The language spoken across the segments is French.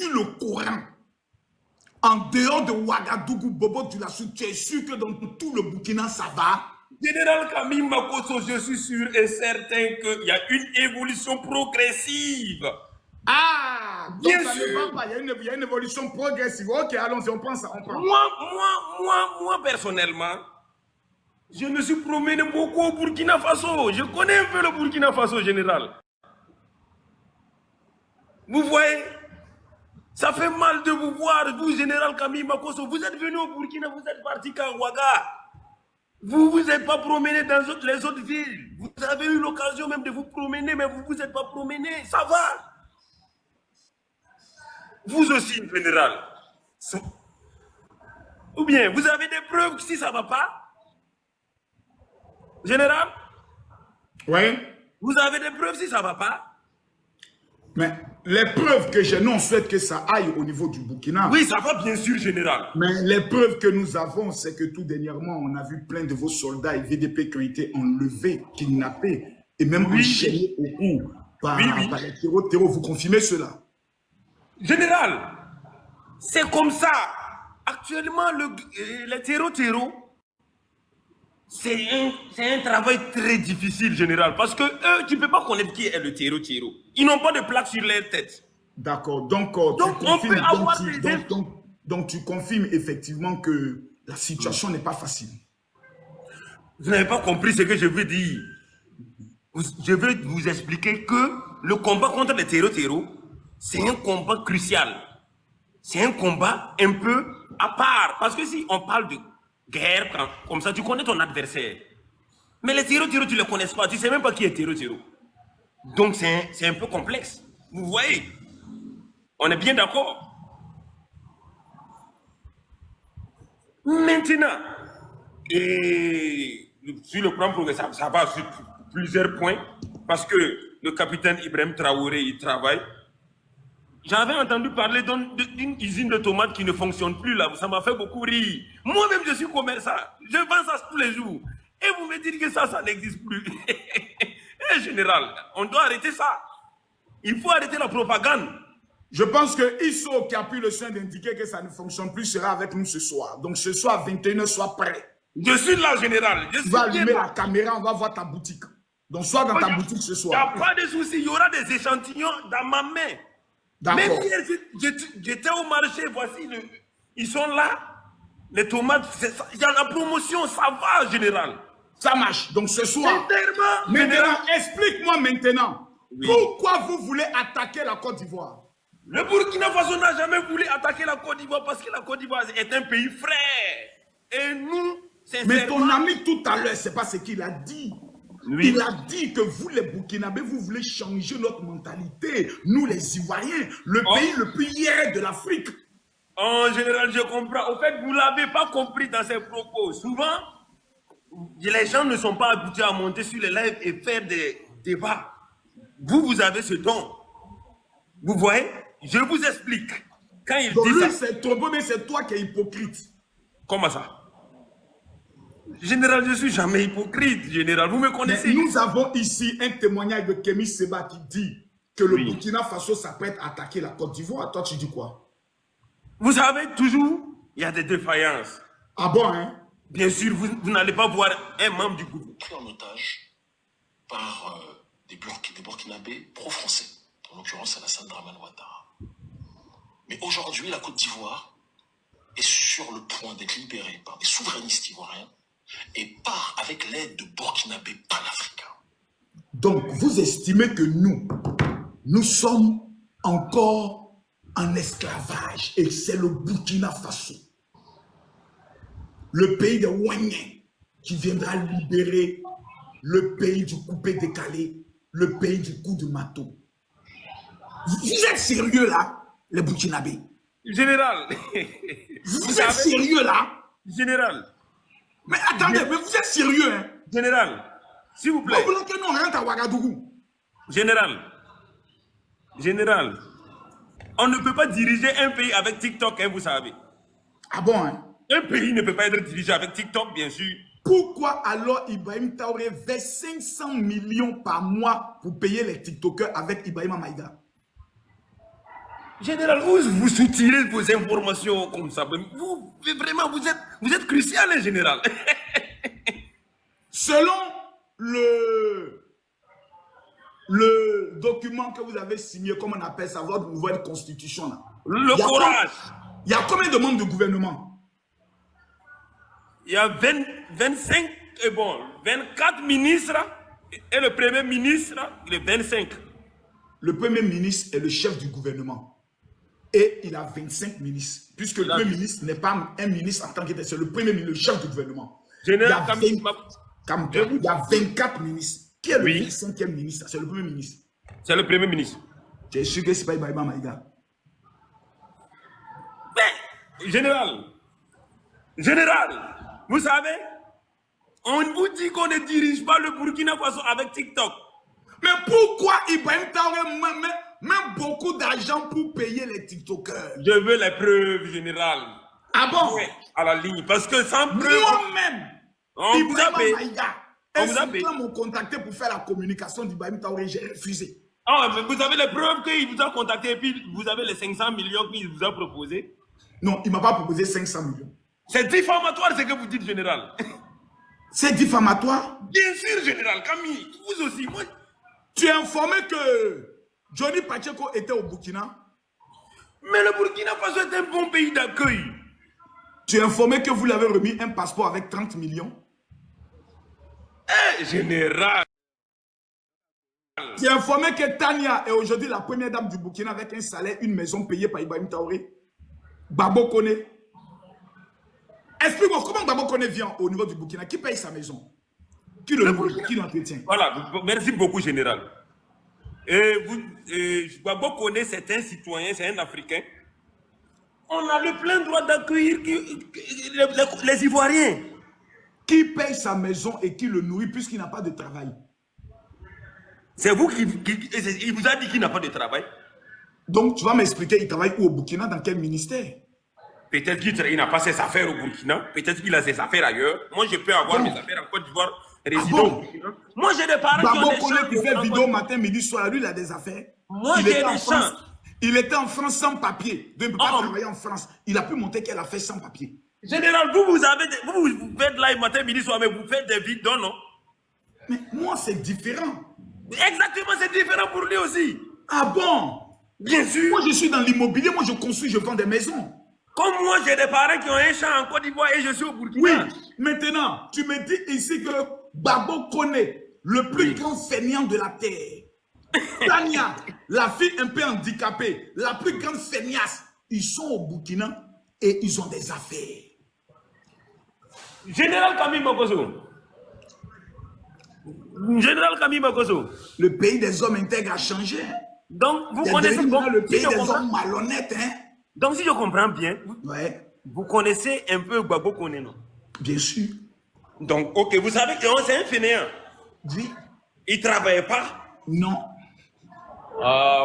sur le Coran, en dehors de Ouagadougou, Bobo Dioulasso, tu es sûr que dans tout le Burkina, ça va? Général Camille Makosso, je suis sûr et certain qu'il y a une évolution progressive. Ah, donc Bien ça sûr. ne va pas, il y a une évolution progressive. Ok, allons-y, on prend ça, on prend. Moi, personnellement, je me suis promené beaucoup au Burkina Faso. Je connais un peu le Burkina Faso, général. Vous voyez, ça fait mal de vous voir, vous, général Camille Makosso. Vous êtes venu au Burkina, vous êtes parti qu'à Ouaga. Vous vous êtes pas promené dans les autres villes. Vous avez eu l'occasion même de vous promener, mais vous vous êtes pas promené. Ça va. Vous aussi, général. Ou bien, vous avez des preuves si ça va pas? Général? Oui. Vous avez des preuves si ça va pas? Mais les preuves que j'ai, nous, on souhaite que ça aille au niveau du Burkina. Oui, ça va bien sûr, général. Mais les preuves que nous avons, c'est que tout dernièrement, on a vu plein de vos soldats et VDP qui ont été enlevés, kidnappés et même enchaînés au cou par les terreaux. Vous confirmez cela? Général, c'est comme ça. Actuellement, les terreaux, c'est un travail très difficile, général. Parce que eux, tu ne peux pas connaître qui est le terreau. Ils n'ont pas de plaque sur leur tête. D'accord. Donc, tu confirmes effectivement que la situation n'est pas facile. Vous n'avez pas compris ce que je veux dire. Je veux vous expliquer que le combat contre les terreaux, c'est un combat crucial. C'est un combat un peu à part. Parce que si on parle de guerre, comme ça, tu connais ton adversaire. Mais les terreaux, tu ne les connais pas. Tu ne sais même pas qui est terreau. Donc, c'est un peu complexe. Vous voyez? On est bien d'accord? Maintenant, et sur le plan progressif, ça va sur plusieurs points. Parce que le capitaine Ibrahim Traoré, il travaille. J'avais entendu parler d'une usine de tomates qui ne fonctionne plus là. Ça m'a fait beaucoup rire. Moi-même, je suis commerçant. Je vends ça tous les jours. Et vous me dites que ça n'existe plus. Eh, général, on doit arrêter ça. Il faut arrêter la propagande. Je pense que Isso, qui a pris le soin d'indiquer que ça ne fonctionne plus, sera avec nous ce soir. Donc ce soir, à 21h, sois prêt. Je suis là, général. Tu vas allumer la caméra, on va voir ta boutique. Donc sois dans ta boutique ce soir. Il n'y a pas de souci. Il y aura des échantillons dans ma main. Même hier, j'étais au marché, voici, ils sont là. Les tomates, il y a la promotion, ça va, général. Ça marche. Donc ce soir, maintenant, explique-moi maintenant, pourquoi vous voulez attaquer la Côte d'Ivoire? Le Burkina Faso n'a jamais voulu attaquer la Côte d'Ivoire parce que la Côte d'Ivoire est un pays frère. Et nous, sincèrement... Mais ton ami tout à l'heure, c'est pas ce qu'il a dit. Oui. Il a dit que vous, les Burkinabés, vous voulez changer notre mentalité. Nous, les Ivoiriens, le pays le plus hier de l'Afrique. En général, je comprends. Au fait, vous ne l'avez pas compris dans ses propos. Souvent, les gens ne sont pas habitués à monter sur les lives et faire des débats. Vous avez ce don. Vous voyez? Je vous explique. Quand il donc dit lui, ça... c'est trop beau, mais c'est toi qui es hypocrite. Comment ça? Général, je ne suis jamais hypocrite, général. Vous me connaissez. Mais nous avons ici un témoignage de Kémy Seba qui dit que le Burkina Faso s'apprête à attaquer la Côte d'Ivoire. Toi, tu dis quoi? Vous savez, toujours, il y a des défaillances. Ah bon, hein? Bien sûr, vous n'allez pas voir un membre du gouvernement pris en otage par des Burkinabés pro-français. En l'occurrence, Alassane Dramane Ouattara. Mais aujourd'hui, la Côte d'Ivoire est sur le point d'être libérée par des souverainistes ivoiriens et part avec l'aide de Burkinabés panafricains. Donc, vous estimez que nous sommes encore en esclavage et c'est le Burkina Faso, le pays de Ouagnan, qui viendra libérer le pays du coupé-décalé, le pays du coup de marteau. Vous êtes sérieux là, les Burkinabés? Général. Vous êtes sérieux là? Général. Mais attendez, mais vous êtes sérieux, hein? Général, s'il vous plaît. Vous voulez que nous rentre à Ouagadougou? Général. Général. On ne peut pas diriger un pays avec TikTok, hein, vous savez. Ah bon, hein? Un pays ne peut pas être dirigé avec TikTok, bien sûr. Pourquoi alors Ibrahim Traoré verse 500 millions par mois pour payer les TikTokers avec Ibrahima Maïga? Général, vous soutirez vos informations comme ça. Vous, vraiment, vous êtes crucial, hein, général. Selon le document que vous avez signé, comme on appelle ça, votre nouvelle constitution, là, Le courage. Il y a combien de membres de gouvernement? Il y a 25, 24 ministres et le premier ministre, il est 25. Le premier ministre est le chef du gouvernement. Et il a 25 ministres. Puisque le premier ministre n'est pas un ministre en tant que tel, c'est le premier ministre, le chef du gouvernement. Général, il y a 24 ministres. Qui est le 25e ministre? C'est le premier ministre. C'est le premier ministre. Tu es sûr que c'est pas Ibaïba Maïga? Mais, général, vous savez, on vous dit qu'on ne dirige pas le Burkina Faso avec TikTok. Mais pourquoi Ibrahim Traoré met beaucoup d'argent pour payer les TikTokers? Je veux les preuves, général. Ah bon? Ouais, à la ligne. Parce que sans preuve... Moi-même, Ibrahim Maïga, ils m'ont contacté pour faire la communication d'Ibrahim Traoré, j'ai refusé. Ah, mais vous avez les preuves qu'il vous a contacté et puis vous avez les 500 millions qu'il vous a proposé? Non, il ne m'a pas proposé 500 millions. C'est diffamatoire ce que vous dites, général. C'est diffamatoire? Bien sûr, général. Camille, vous aussi, moi... Tu es informé que Johnny Pacheco était au Burkina? Mais le Burkina Faso est un bon pays d'accueil. Tu es informé que vous lui avez remis un passeport avec 30 millions? Eh, général. Tu es informé que Tania est aujourd'hui la première dame du Burkina avec un salaire, une maison payée par Ibrahim Traoré? Babo Kone. Explique-moi, comment Babo Kone vient au niveau du Burkina? Qui paye sa maison? Qui l'entretient? Voilà, merci beaucoup, général. Babo Kone, c'est un citoyen, c'est un Africain. On a le plein droit d'accueillir les Ivoiriens. Qui paye sa maison et qui le nourrit puisqu'il n'a pas de travail? C'est vous il vous a dit qu'il n'a pas de travail? Donc, tu vas m'expliquer, il travaille où au Burkina, dans quel ministère? Peut-être qu'il n'a pas ses affaires au Burkina, peut-être qu'il a ses affaires ailleurs. Moi, je peux avoir mes affaires en Côte d'Ivoire, résident au Burkina. Moi, j'ai des parents qui ont des champs. Qui fait vidéo matin, midi, soir, lui, il a des affaires. Moi, j'ai des champs. Il était en France sans papier. Donc, il ne peut pas travailler en France. Il a pu monter qu'elle a fait sans papier. Général, vous faites live matin, midi, soir, mais vous faites des vidéos, non? Mais moi, c'est différent. Exactement, c'est différent pour lui aussi. Ah bon? Bien sûr. Moi, je suis dans l'immobilier, moi, je construis, je vends des maisons. Comme moi, j'ai des parents qui ont un champ en Côte d'Ivoire et je suis au Burkina. Oui, maintenant, tu me dis ici que Babo Kone, le plus grand fainéant de la terre, Tania, la fille un peu handicapée, la plus grande feignasse, ils sont au Burkina et ils ont des affaires. Général Camille Mokoso. Général Camille Mokoso. Le pays des hommes intègres a changé. Donc, vous connaissez le pays des hommes malhonnêtes, hein? Donc, si je comprends bien, vous connaissez un peu Babo Kone, non? Bien sûr. Donc, ok, vous savez que c'est un fainéant. Oui. Il ne travaillait pas? Non.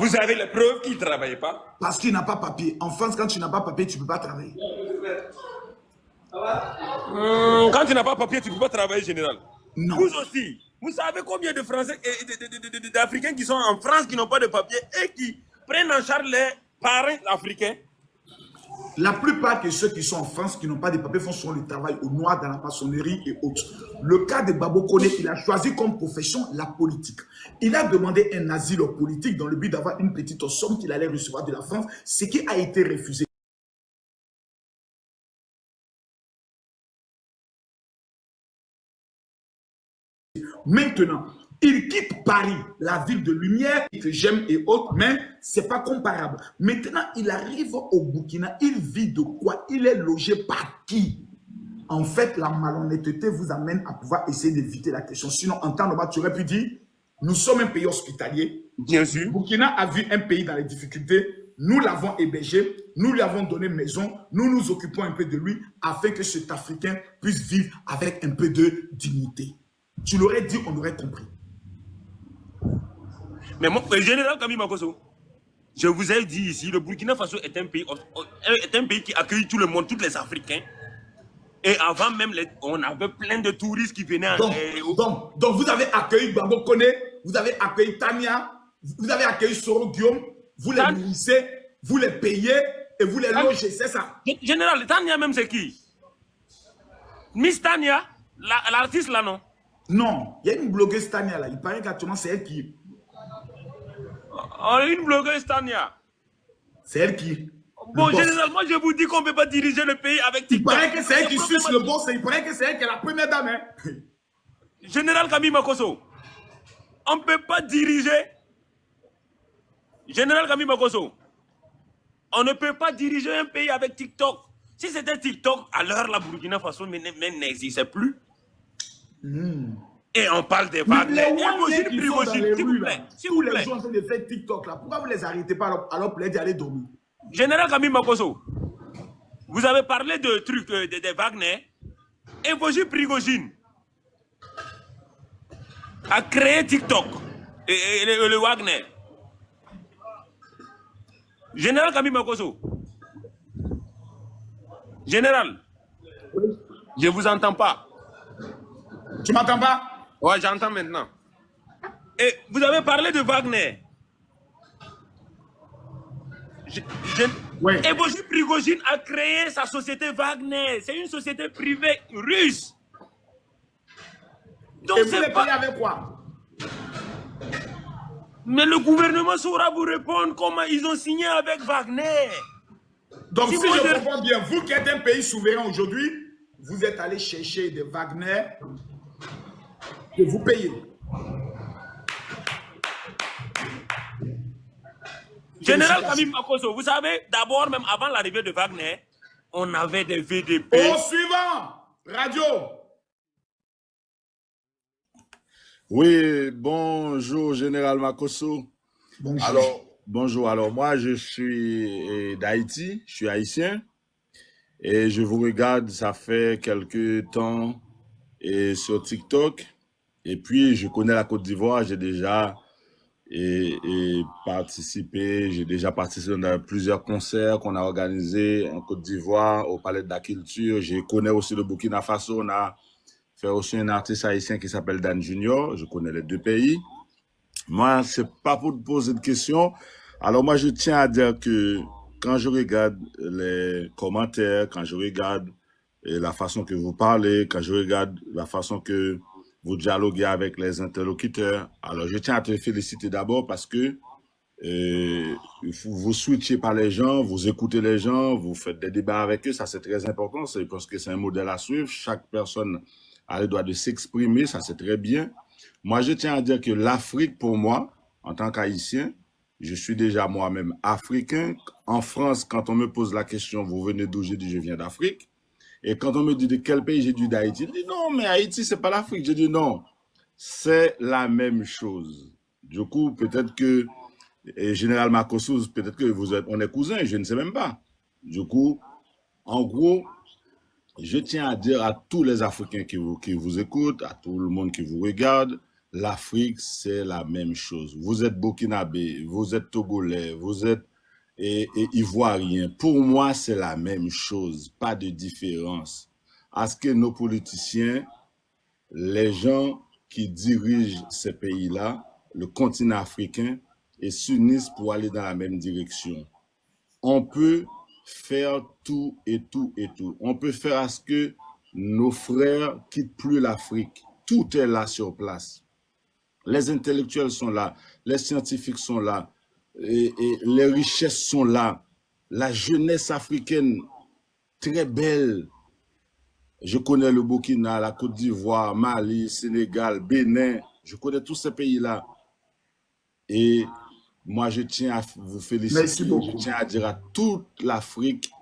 Vous avez les preuves qu'il ne travaillait pas? Parce qu'il n'a pas papier. En France, quand tu n'as pas papier, tu ne peux pas travailler. Quand tu n'as pas papier, tu ne peux pas travailler, général? Non. Vous aussi. Vous savez combien de Français et d'Africains qui sont en France qui n'ont pas de papier et qui prennent en charge les parents africains? La plupart de ceux qui sont en France, qui n'ont pas de papiers, font souvent le travail au noir, dans la maçonnerie et autres. Le cas de Babo Kone, il a choisi comme profession la politique. Il a demandé un asile politique dans le but d'avoir une petite somme qu'il allait recevoir de la France, ce qui a été refusé. Maintenant, il quitte Paris, la ville de lumière, que j'aime et autres, mais ce n'est pas comparable. Maintenant, il arrive au Burkina, il vit de quoi? Il est logé par qui? En fait, la malhonnêteté vous amène à pouvoir essayer d'éviter la question. Sinon, en temps normal, tu aurais pu dire, nous sommes un pays hospitalier. Bien sûr. Burkina a vu un pays dans les difficultés. Nous l'avons hébergé, nous lui avons donné maison, nous nous occupons un peu de lui afin que cet Africain puisse vivre avec un peu de dignité. Tu l'aurais dit, on aurait compris. Mais moi, général Camille Mokoso, je vous ai dit ici, le Burkina Faso est un pays qui accueille tout le monde, tous les Africains. Et avant même, on avait plein de touristes qui venaient. Donc vous avez accueilli Babo Kone, vous avez accueilli Tania, vous avez accueilli Soro Guillaume, vous les nourrissez vous les payez et vous les logez, c'est ça? Général, Tania même c'est qui? Miss Tania, l'artiste là, non? Non, il y a une blogueuse Tania là. Il paraît qu'actuellement, c'est elle qui. Oh, une blogueuse Tania. C'est elle qui. Bon, généralement, je vous dis qu'on ne peut pas diriger le pays avec TikTok. Il paraît que c'est elle qui suce le boss. Il paraît que c'est elle qui est la première dame. Hein. Général Camille Makosso, on ne peut pas diriger. Général Camille Makosso, on ne peut pas diriger un pays avec TikTok. Si c'était TikTok, à l'heure, la Burkina Faso n'existait plus. Et on parle des vagues. Les Rwandais qui sont dans les s'il rues, vous plaît, là, s'il tous vous les plaît. gens en train de faire TikTok, là, pourquoi vous ne les arrêtez pas alors pour les aller dormir? Général Camille Makosso, vous avez parlé de trucs, des Wagner, et Voji Prigogine a créé TikTok et le Wagner. Général Camille Makosso, Général, je ne vous entends pas. Tu m'entends pas? Ouais, j'entends maintenant. Et vous avez parlé de Wagner. Ouais. Et Voji Prigogine a créé sa société Wagner. C'est une société privée russe. Donc Et vous les c'est payez pas... avec quoi? Mais le gouvernement saura vous répondre comment ils ont signé avec Wagner. Donc si moi, je comprends bien, vous qui êtes un pays souverain aujourd'hui, vous êtes allé chercher des Wagner que vous payez. Général Camille Makosso, vous savez, d'abord, même avant l'arrivée de Wagner, on avait des VDP. Au suivant, radio. Oui, bonjour, Général Makosso. Bonjour. Alors, bonjour. Alors, moi, je suis d'Haïti, je suis haïtien. Et je vous regarde, ça fait quelques temps sur TikTok. Et puis, je connais la Côte d'Ivoire, j'ai déjà participé dans plusieurs concerts qu'on a organisés en Côte d'Ivoire, au Palais de la Culture. Je connais aussi le Burkina Faso, on a fait aussi un artiste haïtien qui s'appelle Dan Junior. Je connais les deux pays. Moi, c'est pas pour te poser de questions. Alors moi, je tiens à dire que quand je regarde les commentaires, quand je regarde la façon que vous parlez, quand je regarde la façon que vous dialoguez avec les interlocuteurs, alors je tiens à te féliciter d'abord parce que vous switchez par les gens, vous écoutez les gens, vous faites des débats avec eux, ça c'est très important, c'est parce que c'est un modèle à suivre. Chaque personne a le droit de s'exprimer, ça c'est très bien. Moi, je tiens à dire que l'Afrique, pour moi, en tant qu'Haïtien, je suis déjà moi-même africain. En France, quand on me pose la question, vous venez d'où? Je dis, je viens d'Afrique. Et quand on me dit de quel pays, j'ai dit d'Haïti. Je dis, non, mais Haïti, c'est pas l'Afrique. Je dis, non, c'est la même chose. Du coup, peut-être que, Général Makosso, peut-être que on est cousins, je ne sais même pas. Du coup, en gros, je tiens à dire à tous les Africains qui vous écoutent, à tout le monde qui vous regarde, l'Afrique, c'est la même chose. Vous êtes burkinabé, vous êtes togolais, vous êtes ivoirien. Pour moi, c'est la même chose, pas de différence. À ce que nos politiciens, les gens qui dirigent ces pays-là, le continent africain, et s'unissent pour aller dans la même direction. On peut faire tout et tout et tout. On peut faire à ce que nos frères quittent plus l'Afrique. Tout est là sur place. Les intellectuels sont là, les scientifiques sont là, et les richesses sont là. La jeunesse africaine, très belle. Je connais le Burkina, la Côte d'Ivoire, Mali, Sénégal, Bénin. Je connais tous ces pays-là. Et moi, je tiens à vous féliciter. Merci beaucoup. Je tiens à dire à toute l'Afrique,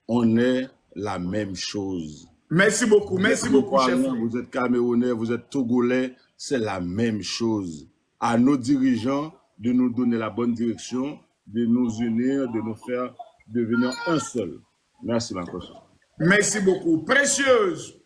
on est la même chose. Merci beaucoup, chef. Vous êtes Camerounais, vous êtes Togolais, c'est la même chose. À nos dirigeants de nous donner la bonne direction, de nous unir, de nous faire devenir un seul. Merci, Makosso. Merci beaucoup. Précieuse.